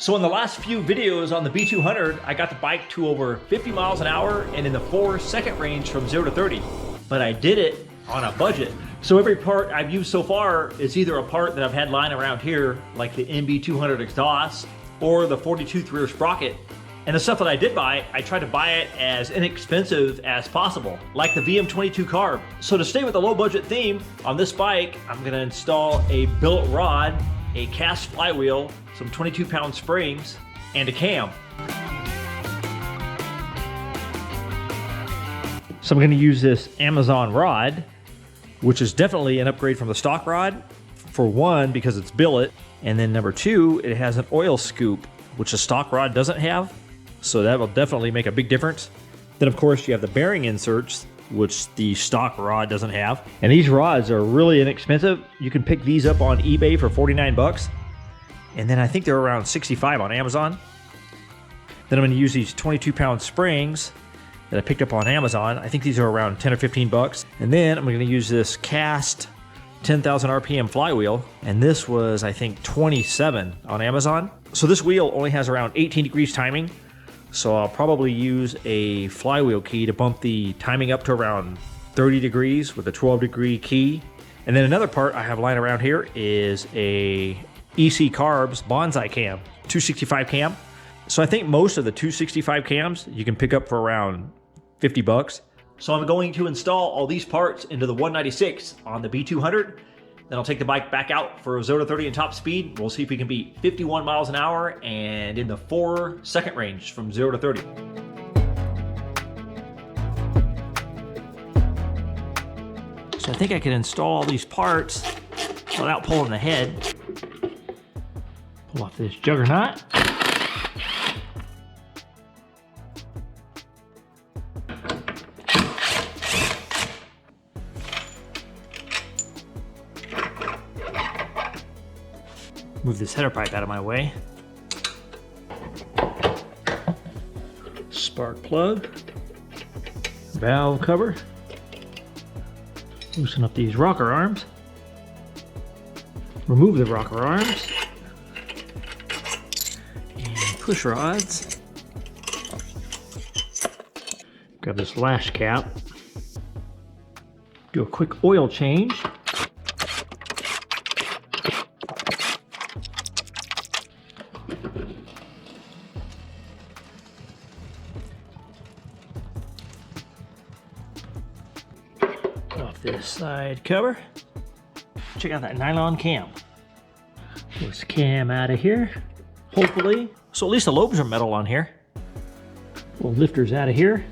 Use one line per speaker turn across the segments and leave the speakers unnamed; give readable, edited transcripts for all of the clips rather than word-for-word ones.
So in the last few videos on the B200, I got the bike to over 50 miles an hour and in the 4-second range from 0 to 30. But I did it on a budget. So every part I've used so far is either a part that I've had lying around here, like the MB200 exhaust or the 40-tooth rear sprocket. And the stuff that I did buy, I tried to buy it as inexpensive as possible, like the VM22 carb. So to stay with the low budget theme, on this bike, I'm gonna install a billet rod, a cast flywheel, some 22-pound springs, and a cam. So I'm gonna use this Amazon rod, which is definitely an upgrade from the stock rod. For one, because it's billet, and then number two, it has an oil scoop, which a stock rod doesn't have. So that will definitely make a big difference. Then of course you have the bearing inserts, which the stock rod doesn't have. And these rods are really inexpensive. You can pick these up on eBay for 49 bucks. And then I think they're around 65 on Amazon. Then I'm gonna use these 22-pound springs that I picked up on Amazon. I think these are around 10 or 15 bucks. And then I'm gonna use this cast 10,000 RPM flywheel. And this was, I think, 27 on Amazon. So this wheel only has around 18 degrees timing. So I'll probably use a flywheel key to bump the timing up to around 30 degrees with a 12-degree key. And then another part I have lying around here is a EC Carbs bonsai cam, 265 cam. So I think most of the 265 cams you can pick up for around 50 bucks. So I'm going to install all these parts into the 196 on the B200. Then I'll take the bike back out for 0 to 30 in top speed. We'll see if we can beat 51 miles an hour and in the 4-second range from 0 to 30. So I think I can install all these parts without pulling the head. Pull off this juggernaut. Move this header pipe out of my way. Spark plug. Valve cover. Loosen up these rocker arms. Remove the rocker arms. And push rods. Grab this lash cap. Do a quick oil change. Off this side cover. Check out that nylon cam. Pull this cam out of here, hopefully. So at least the lobes are metal on here. Pull lifters out of here.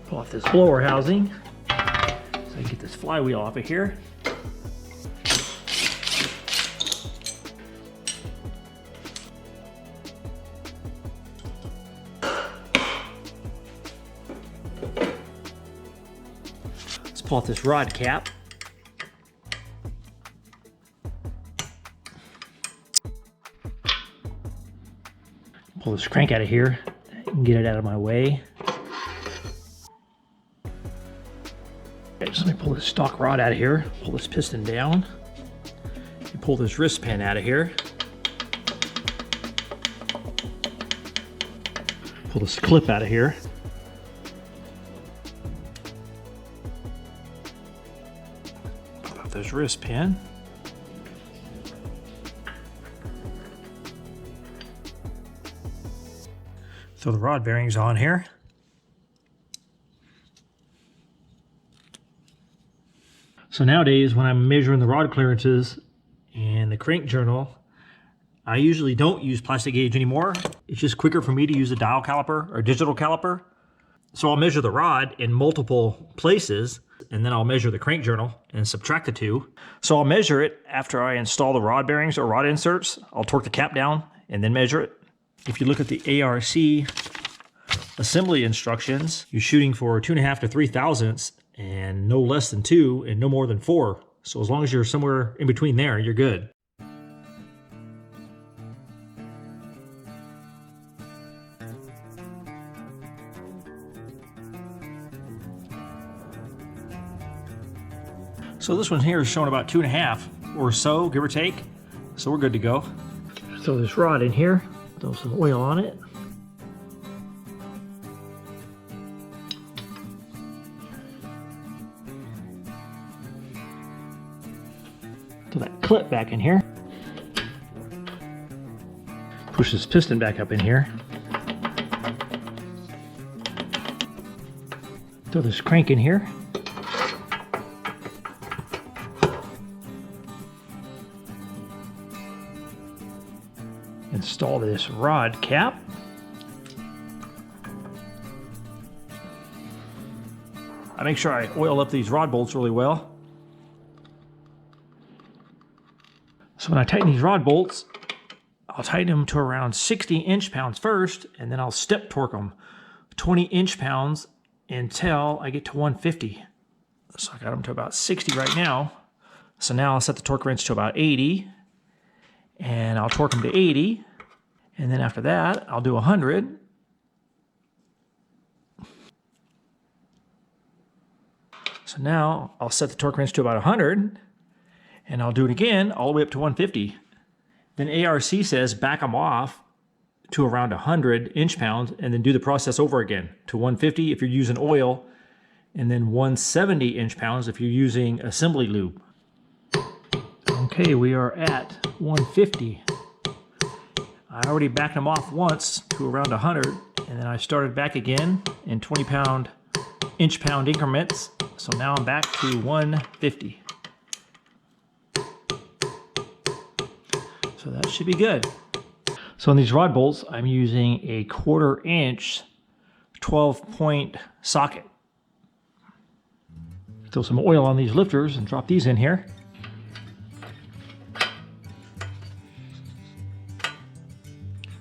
Pull off this blower housing so I can get this flywheel off of here. Let's pull off this rod cap. Pull this crank out of here and get it out of my way. Okay, so let me pull this stock rod out of here, pull this piston down, and pull this wrist pin out of here. Pull this clip out of here. Pull out this wrist pin. Throw the rod bearings on here. So nowadays, when I'm measuring the rod clearances and the crank journal, I usually don't use plastic gauge anymore. It's just quicker for me to use a dial caliper or digital caliper. So I'll measure the rod in multiple places, and then I'll measure the crank journal and subtract the two. So I'll measure it after I install the rod bearings or rod inserts. I'll torque the cap down and then measure it. If you look at the ARC assembly instructions, you're shooting for 2.5 to 3 thousandths and no less than 2 and no more than 4. So as long as you're somewhere in between there, you're good. So this one here is showing about 2.5 or so, give or take. So we're good to go. Throw this rod in here, throw some oil on it. Throw that clip back in here. Push this piston back up in here. Throw this crank in here. Install this rod cap. I make sure I oil up these rod bolts really well. So when I tighten these rod bolts, I'll tighten them to around 60 inch-pounds first, and then I'll step torque them 20 inch-pounds until I get to 150. So I got them to about 60 right now. So now I'll set the torque wrench to about 80, and I'll torque them to 80, and then after that I'll do 100. So now I'll set the torque wrench to about 100, and I'll do it again all the way up to 150. Then ARC says back them off to around 100 inch-pounds and then do the process over again to 150 if you're using oil, and then 170 inch-pounds if you're using assembly lube. Okay, we are at 150. I already backed them off once to around 100, and then I started back again in 20 inch-pound increments. So now I'm back to 150. So that should be good. So on these rod bolts, I'm using a 1/4 inch 12-point socket. Throw some oil on these lifters and drop these in here.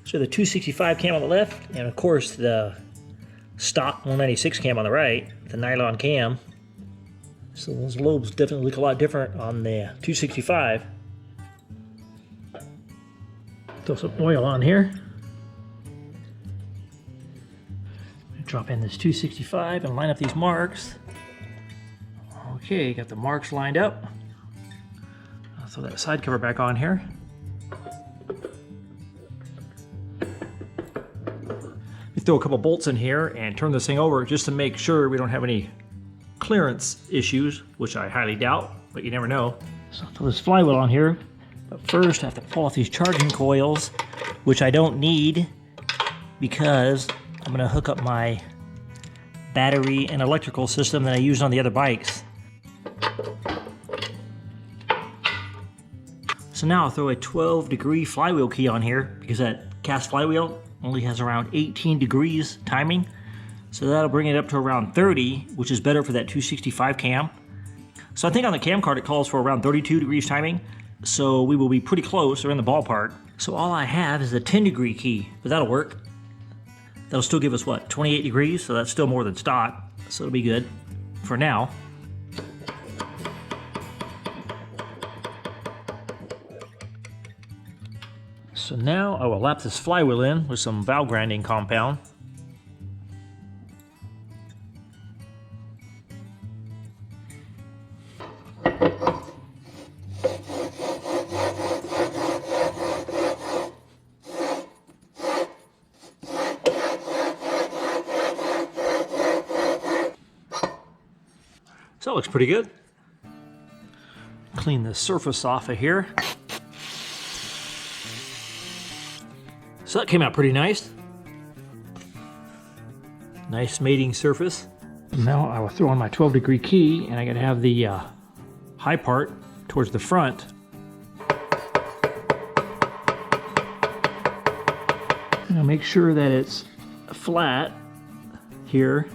So the 265 cam on the left, and of course the stock 196 cam on the right, the nylon cam. So those lobes definitely look a lot different on the 265. Throw some oil on here. Drop in this 265 and line up these marks. Okay, got the marks lined up. I'll throw that side cover back on here. We throw a couple bolts in here and turn this thing over just to make sure we don't have any clearance issues, which I highly doubt, but you never know. So I'll throw this flywheel on here. But first I have to pull off these charging coils, which I don't need because I'm going to hook up my battery and electrical system that I used on the other bikes. So now I'll throw a 12-degree flywheel key on here because that cast flywheel only has around 18 degrees timing. So that'll bring it up to around 30, which is better for that 265 cam. So I think on the cam card it calls for around 32 degrees timing. So we will be pretty close or in the ballpark. So all I have is a 10-degree key, but that'll work. That'll still give us what, 28 degrees? So that's still more than stock. So it'll be good for now. So now I will lap this flywheel in with some valve grinding compound. So it looks pretty good. Clean the surface off of here. So that came out pretty nice. Nice mating surface. Now I will throw on my 12-degree key, and I gotta have the high part towards the front. And I'll make sure that it's flat here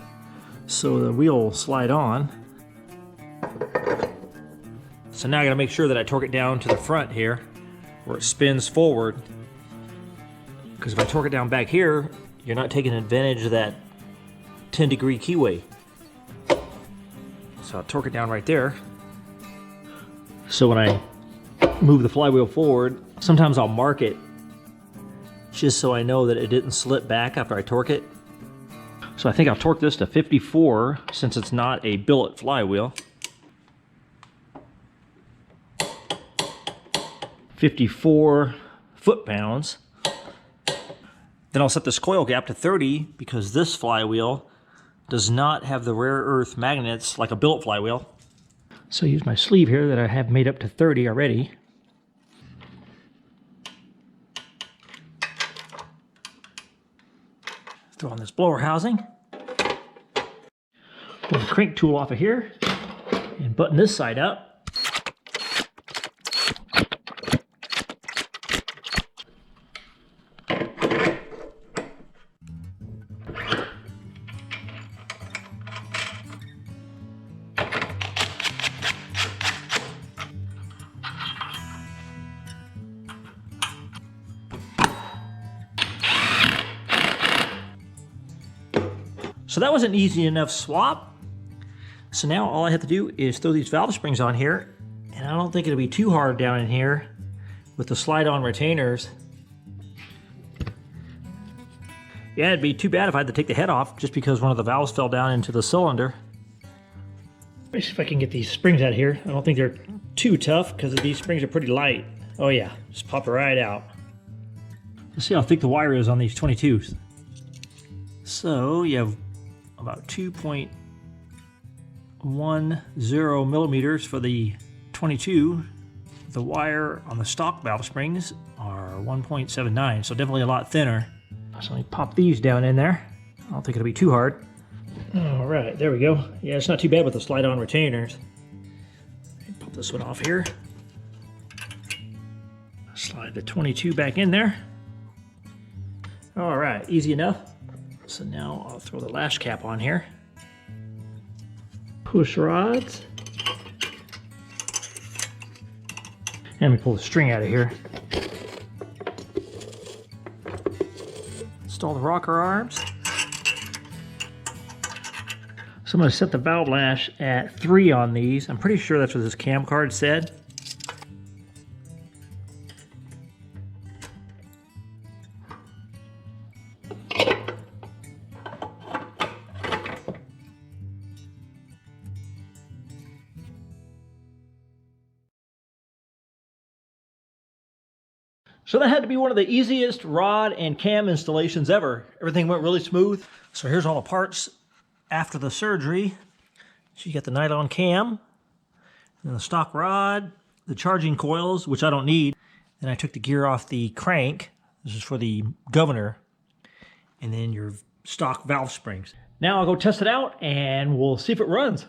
so the wheel will slide on. So now I gotta make sure that I torque it down to the front here where it spins forward. Because if I torque it down back here, you're not taking advantage of that 10-degree keyway. So I'll torque it down right there. So when I move the flywheel forward, sometimes I'll mark it just so I know that it didn't slip back after I torque it. So I think I'll torque this to 54 since it's not a billet flywheel. 54 foot-pounds. Then I'll set this coil gap to 30 because this flywheel does not have the rare earth magnets like a billet flywheel. So I use my sleeve here that I have made up to 30 already. Throw on this blower housing. Pull the crank tool off of here and button this side up. So that was an easy enough swap. So now all I have to do is throw these valve springs on here, and I don't think it'll be too hard down in here with the slide-on retainers. Yeah, it'd be too bad if I had to take the head off just because one of the valves fell down into the cylinder. Let me see if I can get these springs out of here. I don't think they're too tough because these springs are pretty light. Oh yeah, just pop it right out. Let's see how thick the wire is on these 22s. So you have about 2.10 millimeters for the 22. The wire on the stock valve springs are 1.79, so definitely a lot thinner. So let me pop these down in there. I don't think it'll be too hard. All right, there we go. Yeah, it's not too bad with the slide-on retainers. Pop this one off here. Slide the 22 back in there. All right, easy enough. So now I'll throw the lash cap on here. Push rods. And we pull the string out of here. Install the rocker arms. So I'm going to set the valve lash at 3 on these. I'm pretty sure that's what this cam card said. So that had to be one of the easiest rod and cam installations ever. Everything went really smooth. So here's all the parts after the surgery. So you got the nylon cam, and the stock rod, the charging coils, which I don't need. Then I took the gear off the crank. This is for the governor. And then your stock valve springs. Now I'll go test it out and we'll see if it runs.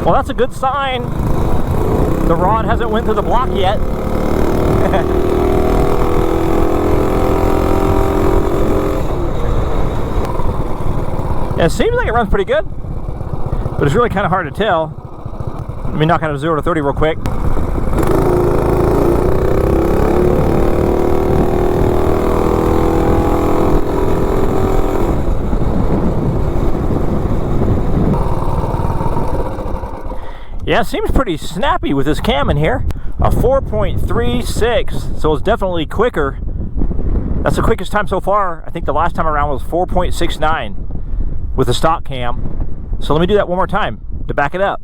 Well, that's a good sign. The rod hasn't went through the block yet. Yeah, it seems like it runs pretty good, but it's really kind of hard to tell. Let me knock out a 0 to 30 real quick. Yeah, it seems pretty snappy with this cam in here. A 4.36, so it's definitely quicker. That's the quickest time so far. I think the last time around was 4.69 with the stock cam. So let me do that one more time to back it up.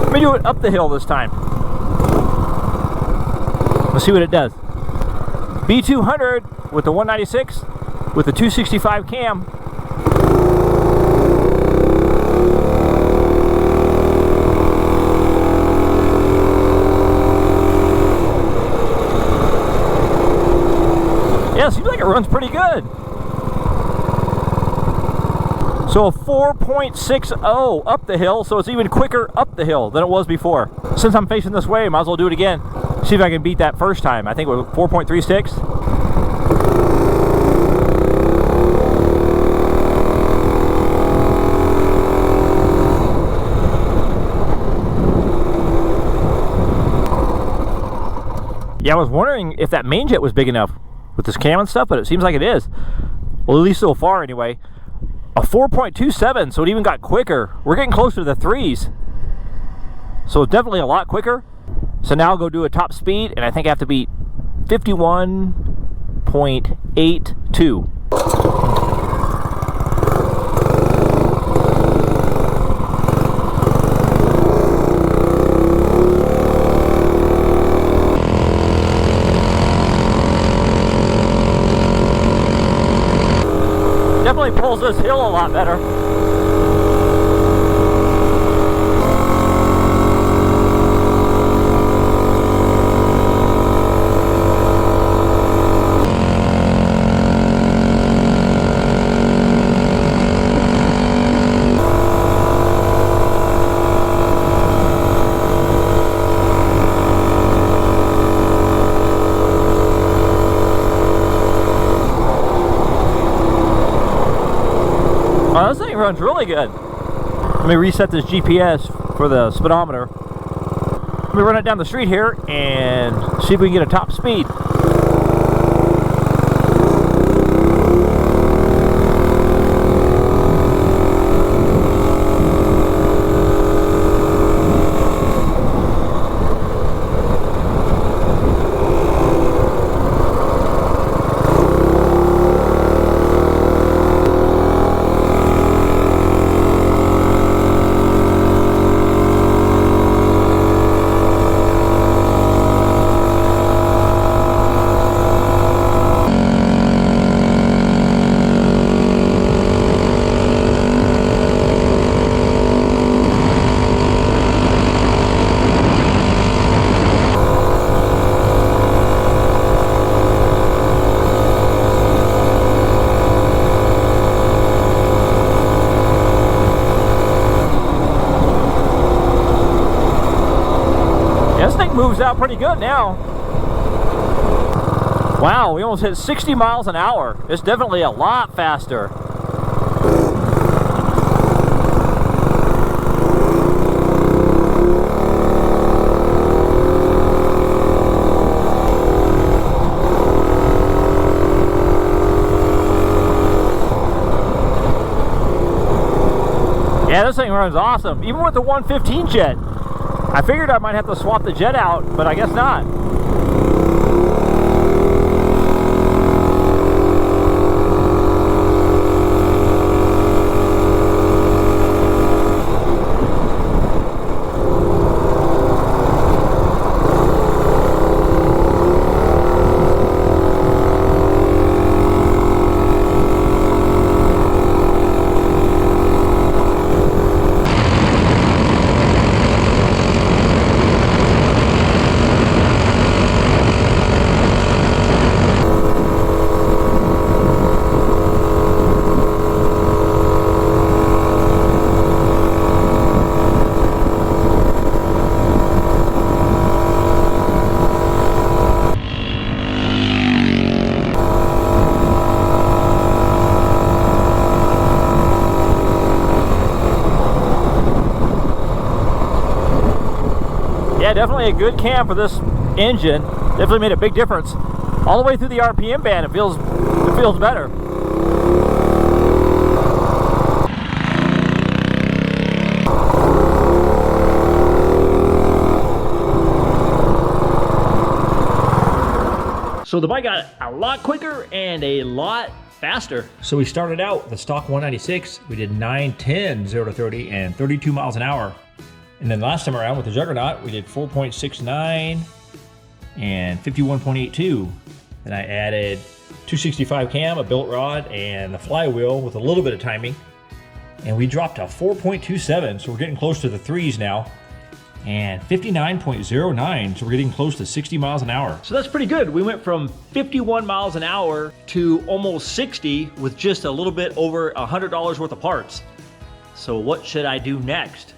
Let me do it up the hill this time. Let's see what it does. B200 with the 196 with the 265 cam. Yeah, it seems like it runs pretty good. So a 4.60 up the hill, so it's even quicker up the hill than it was before. Since I'm facing this way, might as well do it again. See if I can beat that first time. I think it was 4.36. Yeah, I was wondering if that main jet was big enough with this cam and stuff, but it seems like it is. Well, at least so far anyway. A 4.27, so it even got quicker. We're getting closer to the 3s. So it's definitely a lot quicker. So now I'll go do a top speed, and I think I have to beat 51.82. Definitely pulls this hill a lot better. Oh, this thing runs really good. Let me reset this GPS for the speedometer. Let me run it down the street here and see if we can get a top speed. Moves out pretty good now. Wow, we almost hit 60 miles an hour. It's definitely a lot faster. Yeah, this thing runs awesome, even with the 115 jet. I figured I might have to swap the jet out, but I guess not. Yeah, definitely a good cam for this engine. Definitely made a big difference. All the way through the RPM band, it feels better. So the bike got a lot quicker and a lot faster. So we started out with the stock 196. We did 9:10, 0 to 30, and 32 miles an hour. And then last time around with the Juggernaut, we did 4.69 and 51.82. Then I added 265 cam, a billet rod, and the flywheel with a little bit of timing. And we dropped to 4.27, so we're getting close to the 3s now. And 59.09, so we're getting close to 60 miles an hour. So that's pretty good. We went from 51 miles an hour to almost 60 with just a little bit over $100 worth of parts. So what should I do next?